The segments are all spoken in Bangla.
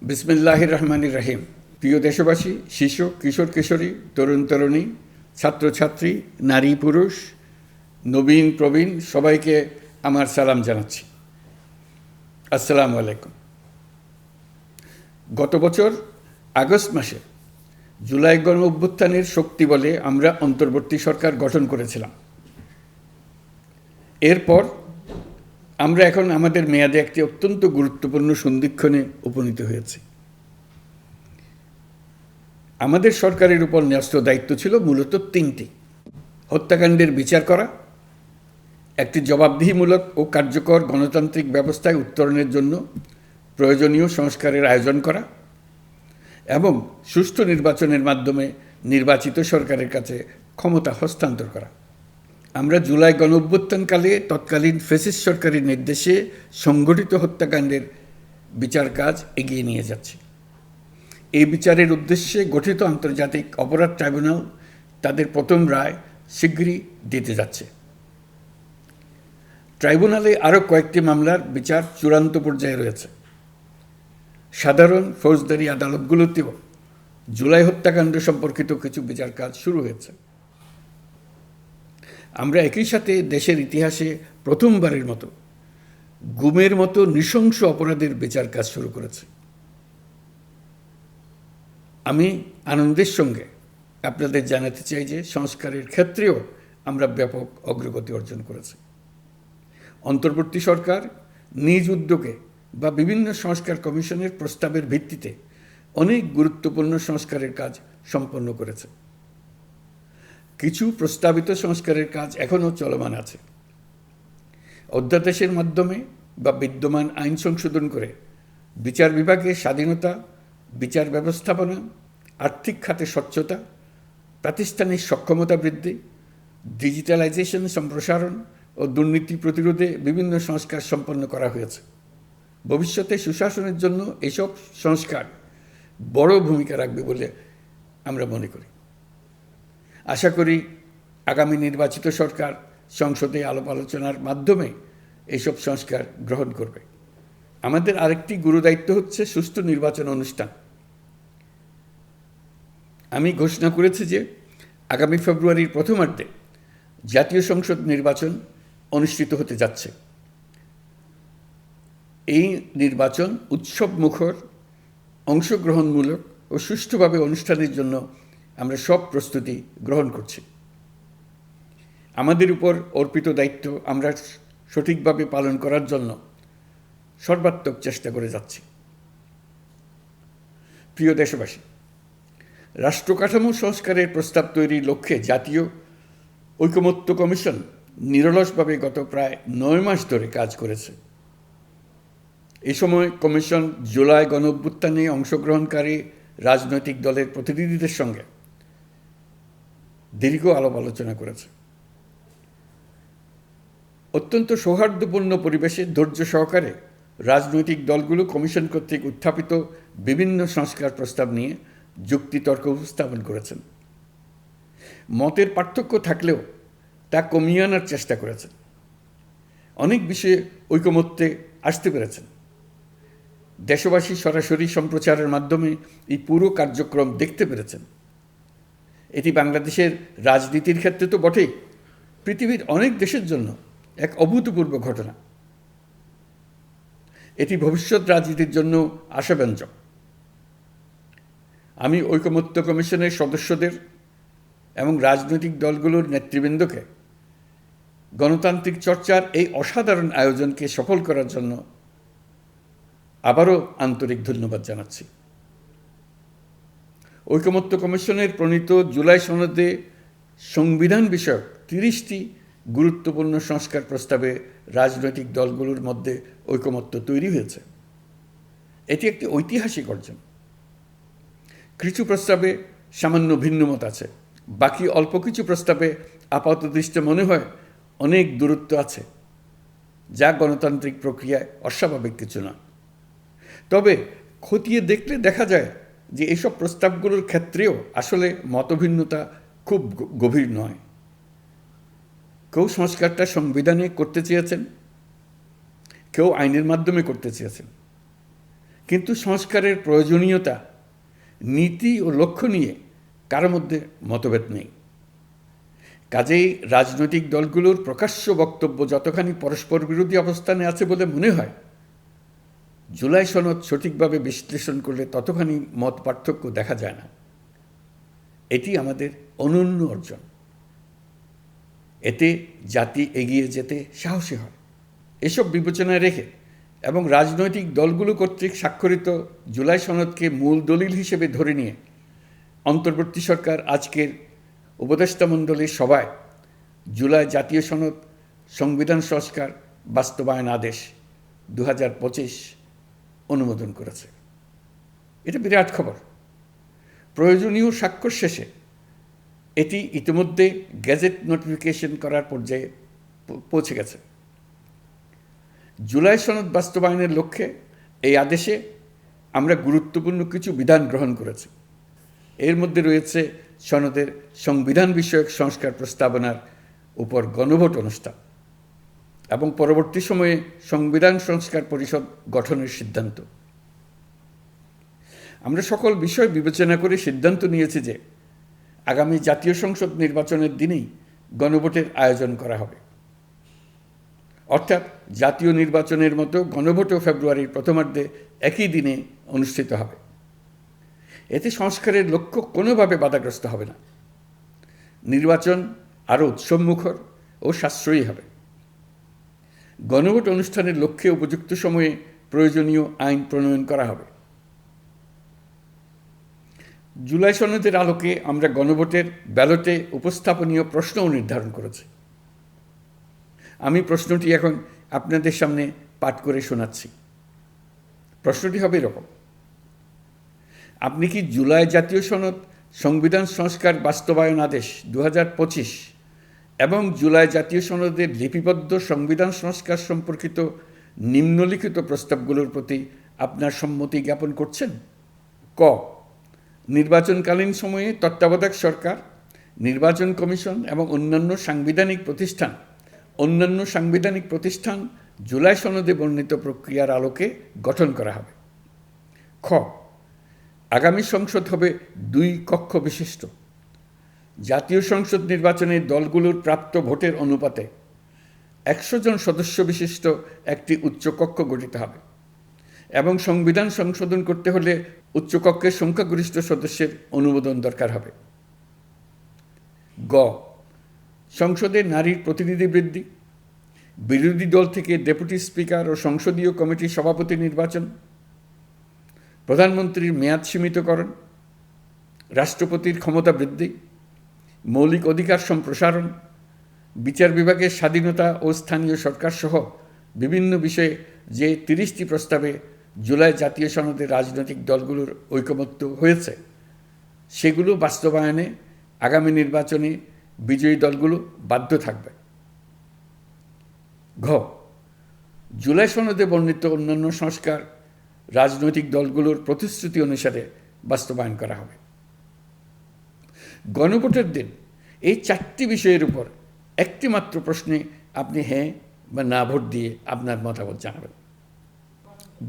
বিসমিল্লাহির রহমানির রহিম। প্রিয় দেশবাসী, শিশু, কিশোর কিশোরী, তরুণ তরুণী, ছাত্রছাত্রী, নারী পুরুষ, নবীন প্রবীণ সবাইকে আমার সালাম জানাচ্ছি। আসসালামু আলাইকুম। গত বছর আগস্ট মাসে জুলাই গণ অভ্যুত্থানের শক্তি বলে আমরা অন্তর্বর্তী সরকার গঠন করেছিলাম। এরপর আমরা এখন আমাদের মেয়াদে একটি অত্যন্ত গুরুত্বপূর্ণ সন্ধিক্ষণে উপনীত হয়েছি। আমাদের সরকারের উপর ন্যস্ত দায়িত্ব ছিল মূলত তিনটি: হত্যাকাণ্ডের বিচার করা, একটি জবাবদিহিমূলক ও কার্যকর গণতান্ত্রিক ব্যবস্থায় উত্তরণের জন্য প্রয়োজনীয় সংস্কারের আয়োজন করা এবং সুষ্ঠু নির্বাচনের মাধ্যমে নির্বাচিত সরকারের কাছে ক্ষমতা হস্তান্তর করা। আমরা জুলাই গণ অভ্যুত্থানকালে তৎকালীন ফ্যাসিস্ট সরকারের নির্দেশে সংগঠিত হত্যাকাণ্ডের বিচার কাজ এগিয়ে নিয়ে যাচ্ছি। এই বিচারের উদ্দেশ্যে গঠিত আন্তর্জাতিক অপরাধ ট্রাইব্যুনাল তাদের প্রথম রায় শীঘ্রই দিতে যাচ্ছে। ট্রাইব্যুনালে আরও কয়েকটি মামলার বিচার চূড়ান্ত পর্যায়ে রয়েছে। সাধারণ ফৌজদারি আদালতগুলোতেও জুলাই হত্যাকাণ্ড সম্পর্কিত কিছু বিচার কাজ শুরু হয়েছে। আমরা একই সাথে দেশের ইতিহাসে প্রথমবারের মতো গুমের মতো নৃশংস অপরাধের বিচার কাজ শুরু করেছি। আমি আনন্দের সঙ্গে আপনাদের জানাতে চাই যে সংস্কারের ক্ষেত্রেও আমরা ব্যাপক অগ্রগতি অর্জন করেছি। অন্তর্বর্তী সরকার নিজ উদ্যোগে বা বিভিন্ন সংস্কার কমিশনের প্রস্তাবের ভিত্তিতে অনেক গুরুত্বপূর্ণ সংস্কারের কাজ সম্পন্ন করেছে। কিছু প্রস্তাবিত সংস্কারের কাজ এখনও চলমান আছে। অধ্যাদেশের মাধ্যমে বা বিদ্যমান আইন সংশোধন করে বিচার বিভাগের স্বাধীনতা, বিচার ব্যবস্থাপনা, আর্থিক খাতে স্বচ্ছতা, প্রাতিষ্ঠানিক সক্ষমতা বৃদ্ধি, ডিজিটালাইজেশন সম্প্রসারণ ও দুর্নীতি প্রতিরোধে বিভিন্ন সংস্কার সম্পন্ন করা হয়েছে। ভবিষ্যতে সুশাসনের জন্য এসব সংস্কার বড় ভূমিকা রাখবে বলে আমরা মনে করি। আশা করি আগামী নির্বাচিত সরকার সংসদে আলাপ আলোচনার মাধ্যমে এইসব সংস্কার গ্রহণ করবে। আমাদের আরেকটি গুরুদায়িত্ব হচ্ছে সুষ্ঠু নির্বাচন অনুষ্ঠান। আমি ঘোষণা করেছি যে আগামী ফেব্রুয়ারির প্রথমার্ধে জাতীয় সংসদ নির্বাচন অনুষ্ঠিত হতে যাচ্ছে। এই নির্বাচন উৎসবমুখর, অংশগ্রহণমূলক ও সুষ্ঠুভাবে অনুষ্ঠানের জন্য আমরা সব প্রস্তুতি গ্রহণ করছি। আমাদের উপর অর্পিত দায়িত্ব আমরা সঠিকভাবে পালন করার জন্য সর্বাত্মক চেষ্টা করে যাচ্ছি। প্রিয় দেশবাসী, রাষ্ট্রকাঠামো সংস্কারের প্রস্তাব তৈরির লক্ষ্যে জাতীয় ঐকমত্য কমিশন নিরলসভাবে গত প্রায় 9 মাস ধরে কাজ করেছে। এই সময় কমিশন জুলাই গণ অভ্যুত্থানে অংশগ্রহণকারী রাজনৈতিক দলের প্রতিনিধিদের সঙ্গে দীর্ঘ আলাপ আলোচনা করেছে। অত্যন্ত সৌহার্দ্যপূর্ণ পরিবেশে ধৈর্য সহকারে রাজনৈতিক দলগুলো কমিশন কর্তৃক উত্থাপিত বিভিন্ন সংস্কার প্রস্তাব নিয়ে যুক্তিতর্ক উপস্থাপন করেছেন। মতের পার্থক্য থাকলেও তা কমিয়ে আনার চেষ্টা করেছেন। অনেক বিষয়ে ঐকমত্যে আসতে পেরেছেন। দেশবাসী সরাসরি সম্প্রচারের মাধ্যমে এই পুরো কার্যক্রম দেখতে পেরেছেন। এটি বাংলাদেশের রাজনীতির ক্ষেত্রে তো বটেই, পৃথিবীর অনেক দেশের জন্য এক অভূতপূর্ব ঘটনা। এটি ভবিষ্যৎ রাজনীতির জন্য আশাব্যঞ্জক। আমি ঐকমত্য কমিশনের সদস্যদের এবং রাজনৈতিক দলগুলোর নেতৃবৃন্দকে গণতান্ত্রিক চর্চার এই অসাধারণ আয়োজনকে সফল করার জন্য আবারও আন্তরিক ধন্যবাদ জানাচ্ছি। ঐকমত্য কমিশনের প্রণীত জুলাই সনদে সংবিধান বিষয়ক 30টি গুরুত্বপূর্ণ সংস্কার প্রস্তাবে রাজনৈতিক দলগুলোর মধ্যে ঐকমত্য তৈরি হয়েছে। এটি একটি ঐতিহাসিক অর্জন। কিছু প্রস্তাবে সামান্য ভিন্নমত আছে, বাকি অল্প কিছু প্রস্তাবে আপাতদৃষ্টে মনে হয় অনেক দূরত্ব আছে, যা গণতান্ত্রিক প্রক্রিয়ায় অস্বাভাবিক কিছু না। তবে খতিয়ে দেখলে দেখা যায় যে এইসব প্রস্তাবগুলোর ক্ষেত্রেও আসলে মতভিন্নতা খুব গভীর নয়। কেউ সংস্কারটা সংবিধানে করতে চেয়েছেন, কেউ আইনের মাধ্যমে করতে চেয়েছেন, কিন্তু সংস্কারের প্রয়োজনীয়তা, নীতি ও লক্ষ্য নিয়ে কারো মধ্যে মতভেদ নেই। কাজেই রাজনৈতিক দলগুলোর প্রকাশ্য বক্তব্য যতখানি পরস্পর বিরোধী অবস্থানে আছে বলে মনে হয়, জুলাই সনদ সঠিকভাবে বিশ্লেষণ করলে ততখানি মত পার্থক্য দেখা যায় না। এটি আমাদের অনন্য অর্জন। এতে জাতি এগিয়ে যেতে সাহসী হয়। এসব বিবেচনায় রেখে এবং রাজনৈতিক দলগুলো কর্তৃক স্বাক্ষরিত জুলাই সনদকে মূল দলিল হিসেবে ধরে নিয়ে অন্তর্বর্তী সরকার আজকের উপদেষ্টা মণ্ডলীর সভায় জুলাই জাতীয় সনদ সংবিধান সংস্কার বাস্তবায়ন আদেশ 2025 অনুমোদন করেছে। এটা বিরাট খবর। প্রয়োজনীয় স্বাক্ষর শেষে এটি ইতিমধ্যে গেজেট নোটিফিকেশন করার পর্যায়ে পৌঁছে গেছে। জুলাই সনদ বাস্তবায়নের লক্ষ্যে এই আদেশে আমরা গুরুত্বপূর্ণ কিছু বিধান গ্রহণ করেছি। এর মধ্যে রয়েছে সনদের সংবিধান বিষয়ক সংস্কার প্রস্তাবনার উপর গণভোট অনুষ্ঠান এবং পরবর্তী সময়ে সংবিধান সংস্কার পরিষদ গঠনের সিদ্ধান্ত। আমরা সকল বিষয় বিবেচনা করে সিদ্ধান্ত নিয়েছি যে আগামী জাতীয় সংসদ নির্বাচনের দিনেই গণভোটের আয়োজন করা হবে। অর্থাৎ জাতীয় নির্বাচনের মতো গণভোটও ফেব্রুয়ারির প্রথমার্ধে একই দিনে অনুষ্ঠিত হবে। এতে সংস্কারের লক্ষ্য কোনোভাবে বাধাগ্রস্ত হবে না। নির্বাচন আরও উৎসবমুখর ও সাশ্রয়ী হবে। গণভোট অনুষ্ঠানের লক্ষ্যে উপযুক্ত সময়ে প্রয়োজনীয় আইন প্রণয়ন করা হবে। জুলাই সনদের আলোকে আমরা গণভোটের ব্যালটে উপস্থাপনীয় প্রশ্নও নির্ধারণ করেছি। আমি প্রশ্নটি এখন আপনাদের সামনে পাঠ করে শোনাচ্ছি। প্রশ্নটি হবে এরকম: আপনি কি জুলাই জাতীয় সনদ সংবিধান সংস্কার বাস্তবায়ন আদেশ 2025 এবং জুলাই জাতীয় সনদের লিপিবদ্ধ সংবিধান সংস্কার সম্পর্কিত নিম্নলিখিত প্রস্তাবগুলোর প্রতি আপনার সম্মতি জ্ঞাপন করছেন? ক, নির্বাচনকালীন সময়ে তত্ত্বাবধায়ক সরকার, নির্বাচন কমিশন এবং অন্যান্য সাংবিধানিক প্রতিষ্ঠান জুলাই সনদে বর্ণিত প্রক্রিয়ার আলোকে গঠন করা হবে। খ, আগামী সংসদ হবে 2 কক্ষ বিশিষ্ট। জাতীয় সংসদ নির্বাচনে দলগুলোর প্রাপ্ত ভোটের অনুপাতে 100 জন সদস্য বিশিষ্ট একটি উচ্চকক্ষ গঠিত হবে এবং সংবিধান সংশোধন করতে হলে উচ্চকক্ষের সংখ্যাগরিষ্ঠ সদস্যের অনুমোদন দরকার হবে। গ, সংসদে নারীর প্রতিনিধি বৃদ্ধি, বিরোধী দল থেকে ডেপুটি স্পিকার ও সংসদীয় কমিটির সভাপতি নির্বাচন, প্রধানমন্ত্রীর মেয়াদ সীমিতকরণ, রাষ্ট্রপতির ক্ষমতা বৃদ্ধি, মৌলিক অধিকার সম্প্রসারণ, বিচার বিভাগের স্বাধীনতা ও স্থানীয় সরকার সহ বিভিন্ন বিষয়ে যে 30টি প্রস্তাবে জুলাই জাতীয় সনদের রাজনৈতিক দলগুলোর ঐকমত্য হয়েছে, সেগুলো বাস্তবায়নে আগামী নির্বাচনে বিজয়ী দলগুলো বাধ্য থাকবে। ঘ, জুলাই সনদে বর্ণিত অন্যান্য সংস্কার রাজনৈতিক দলগুলোর প্রতিশ্রুতি অনুসারে বাস্তবায়ন করা হবে। গণভোটের দিন এই 4টি বিষয়ের উপর একটি মাত্র প্রশ্নে আপনি হ্যাঁ বা না ভোট দিয়ে আপনার মতামত জানাবেন।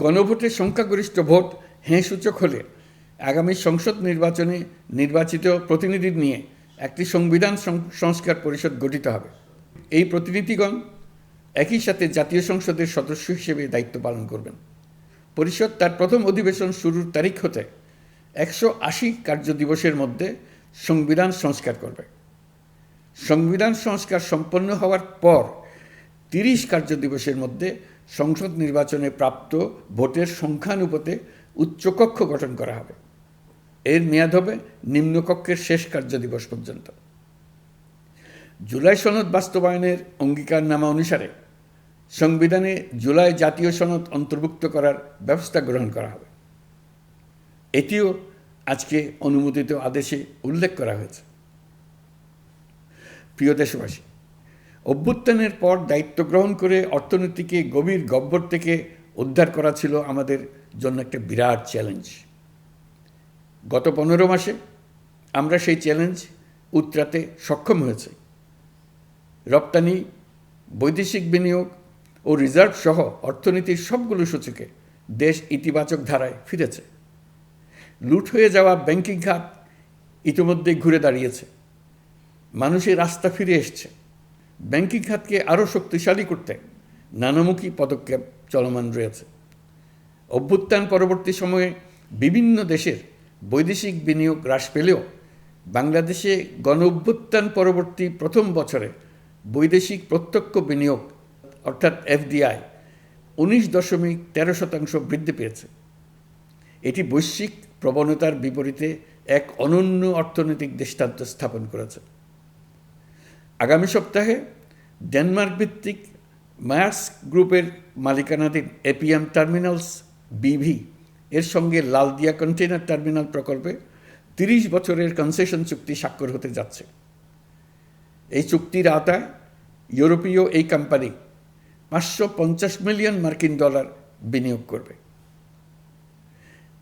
গণভোটের সংখ্যাগরিষ্ঠ ভোট হ্যাঁ সূচক হলে আগামী সংসদ নির্বাচনে নির্বাচিত প্রতিনিধি নিয়ে একটি সংবিধান সংস্কার পরিষদ গঠিত হবে। এই প্রতিনিধিগণ একই সাথে জাতীয় সংসদের সদস্য হিসেবে দায়িত্ব পালন করবেন। পরিষদ তার প্রথম অধিবেশন শুরুর তারিখ হতে 180 কার্যদিবসের মধ্যে সংবিধান সংস্কার করবে। সংবিধান সংস্কার সম্পন্ন হওয়ার পর 30 কার্যদিবসের মধ্যে সংসদ নির্বাচনে প্রাপ্ত ভোটের সংখ্যানুপাতে উচ্চকক্ষ গঠন করা হবে। এর মেয়াদ হবে নিম্নকক্ষের শেষ কার্যদিবস পর্যন্ত। জুলাই সনদ বাস্তবায়নের অঙ্গীকারনামা অনুসারে সংবিধানে জুলাই জাতীয় সনদ অন্তর্ভুক্ত করার ব্যবস্থা গ্রহণ করা হবে। এটিও আজকে অনুমোদিত আদেশে উল্লেখ করা হয়েছে। প্রিয় দেশবাসী, অভ্যুত্থানের পর দায়িত্ব গ্রহণ করে অর্থনীতিকে গভীর গহ্বর থেকে উদ্ধার করা ছিল আমাদের জন্য একটা বিরাট চ্যালেঞ্জ। গত 15 মাসে আমরা সেই চ্যালেঞ্জ উতরাতে সক্ষম হয়েছি। রপ্তানি, বৈদেশিক বিনিয়োগ ও রিজার্ভ সহ অর্থনীতির সবগুলো সূচকে দেশ ইতিবাচক ধারায় ফিরেছে। লুট হয়ে যাওয়া ব্যাংকিং খাত ইতিমধ্যেই ঘুরে দাঁড়িয়েছে, মানুষের আস্থা ফিরে এসছে। ব্যাংকিং খাতকে আরও শক্তিশালী করতে নানামুখী পদক্ষেপ চলমান রয়েছে। অভ্যুত্থান পরবর্তী সময়ে বিভিন্ন দেশের বৈদেশিক বিনিয়োগ হ্রাস পেলেও বাংলাদেশে গণ অভ্যুত্থান পরবর্তী প্রথম বছরে বৈদেশিক প্রত্যক্ষ বিনিয়োগ অর্থাৎ এফডিআই 19.13% বৃদ্ধি পেয়েছে। এটি বৈশ্বিক প্রবণতার বিপরীতে এক অনন্য অর্থনৈতিক দৃষ্টান্ত স্থাপন করেছে। আগামী সপ্তাহে ডেনমার্ক ভিত্তিক মায়ার্স গ্রুপের মালিকানাধীন এপিএম টার্মিনালস বিভি এর সঙ্গে লালদিয়া কন্টেইনার টার্মিনাল প্রকল্পে 30 বছরের কনসেশন চুক্তি স্বাক্ষর হতে যাচ্ছে। এই চুক্তির আওতায় ইউরোপীয় এই কোম্পানি $550 মিলিয়ন বিনিয়োগ করবে।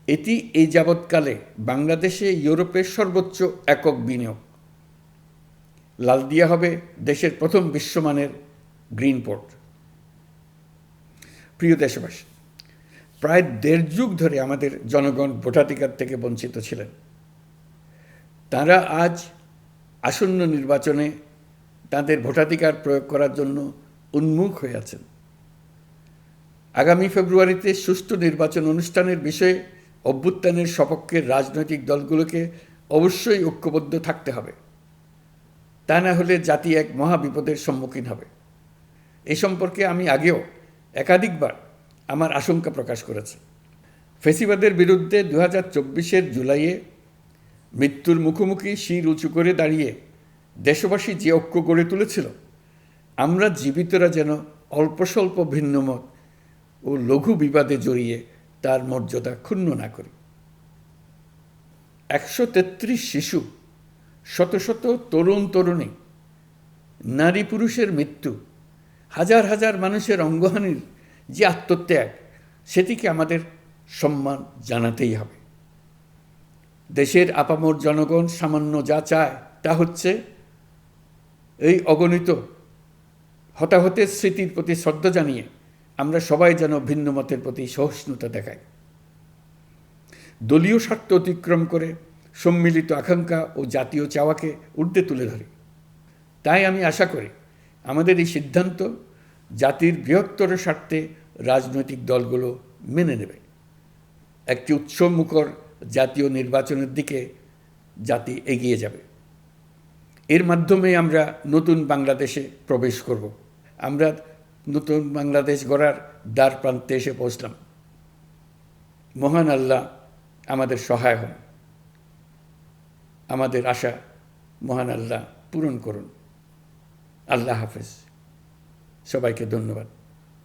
এটি এই যাবৎকালে বাংলাদেশে ইউরোপের সর্বোচ্চ একক বিনিয়োগ। লালদিয়া হবে দেশের প্রথম বিশ্বমানের গ্রিন পোর্ট। প্রিয় দেশবাসী, প্রায় 1.5 যুগ ধরে আমাদের জনগণ ভোটাধিকার থেকে বঞ্চিত ছিলেন। তারা আজ আসন্ন নির্বাচনে তাদের ভোটাধিকার প্রয়োগ করার জন্য উন্মুখ হয়ে আছেন। আগামী ফেব্রুয়ারিতে সুষ্ঠু নির্বাচন অনুষ্ঠানের বিষয়ে অভ্যুত্থানের সপক্ষের রাজনৈতিক দলগুলোকে অবশ্যই ঐক্যবদ্ধ থাকতে হবে। তা না হলে জাতি এক মহাবিপদের সম্মুখীন হবে। এ সম্পর্কে আমি আগেও একাধিকবার আমার আশঙ্কা প্রকাশ করেছি। ফ্যাসিবাদের বিরুদ্ধে 2024-এর জুলাইয়ে মৃত্যুর মুখোমুখি শির উঁচু করে দাঁড়িয়ে দেশবাসী যে ঐক্য গড়ে তুলেছিল, আমরা জীবিতরা যেন অল্প স্বল্প ভিন্নমত ও লঘু বিবাদে জড়িয়ে তার মর্যাদা ক্ষুণ্ণ না করি। 133 শিশু, শত শত তরুণ তরুণী, নারী পুরুষের মৃত্যু, হাজার হাজার মানুষের অঙ্গহানির যে আত্মত্যাগ, সেটিকে আমাদের সম্মান জানাতেই হবে। দেশের আপামর জনগণ সামান্য যা চায় তা হচ্ছে এই অগণিত হতাহতের স্মৃতির প্রতি শ্রদ্ধা জানিয়ে আমরা সবাই যেন ভিন্ন মতের প্রতি সহিষ্ণুতা দেখাই। দলীয় স্বার্থ অতিক্রম করে সম্মিলিত আকাঙ্ক্ষা ও জাতীয় চাওয়াকে ঊর্ধ্বে তুলে ধরি। তাই আমি আশা করি আমাদের এই সিদ্ধান্ত জাতির বৃহত্তর স্বার্থে রাজনৈতিক দলগুলো মেনে নেবে। একটি উৎসবমুখর জাতীয় নির্বাচনের দিকে জাতি এগিয়ে যাবে। এর মাধ্যমে আমরা নতুন বাংলাদেশে প্রবেশ করব। আমরা নতুন বাংলাদেশ গড়ার দ্বার প্রান্তে এসে পৌঁছলাম। মহান আল্লাহ আমাদের সহায় হন। আমাদের আশা মহান আল্লাহ পূরণ করুন। আল্লাহ হাফেজ। সবাইকে ধন্যবাদ।